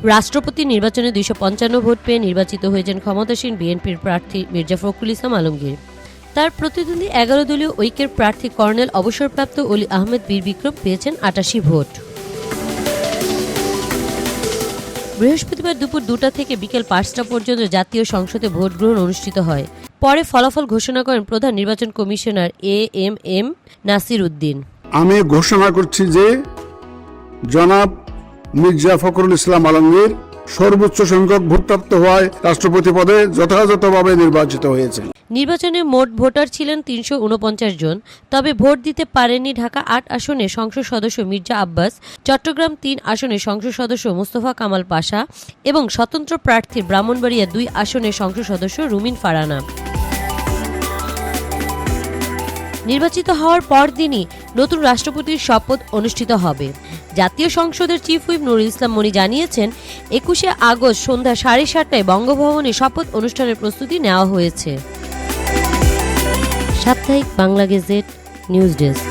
রাষ্ট্রপতি নির্বাচনে 255 ভোট পেয়ে নির্বাচিত হয়েছেন ক্ষমতাসীন বিএনপির প্রার্থী মির্জা ফখরুল ইসলাম আলমগীর। তার প্রতিদ্বন্দ্বী 11 দলীয় ঐক্যের প্রার্থী কর্নেল অবসরপ্রাপ্ত অলি আহমেদ বীর বিক্রম পেয়েছেন 88 ভোট। বৃহস্পতিবার দুপুর 2টা থেকে বিকেল 5টা পর্যন্ত জাতীয় সংসদে ভোট গ্রহণ অনুষ্ঠিত হয়। পরে ফলাফল ঘোষণা করেন প্রধান নির্বাচন কমিশনার এএমএম নাসির উদ্দিন। আমি ঘোষণা করছি যে জনাব মির্জা ফখরুল ইসলাম আলমগীর সর্বোচ্চ সংখ্যক ভোটপ্রাপ্ত হওয়ায় রাষ্ট্রপতি পদে যথাযথভাবে নির্বাচিত হয়েছে। নির্বাচনে মোট ভোটার ছিলেন 349 জন। তবে ভোট দিতে পারেননি ঢাকা 8 আসনে সংসদ সদস্য মির্জা আব্বাস, চট্টগ্রাম 3 আসনে সংসদ সদস্য মোস্তফা কামাল পাশা এবং স্বতন্ত্র প্রার্থী ব্রাহ্মণবাড়িয়া 2 আসনের সংসদ সদস্য রুমিন ফারানা। নির্বাচিত হওয়ার পরদিনই নতুন রাষ্ট্রপতির শপথ অনুষ্ঠিত হবে। জাতীয় সংসদের চিফ হুইপ নুরুল ইসলাম মনি জানিয়েছেন, 21শে আগস্ট সন্ধ্যা 7:30টায় বঙ্গভবনে শপথ অনুষ্ঠানের প্রস্তুতি নেওয়া হয়েছে। সাপ্তাহিক বাংলা গেজেট নিউজ ডেস্ক।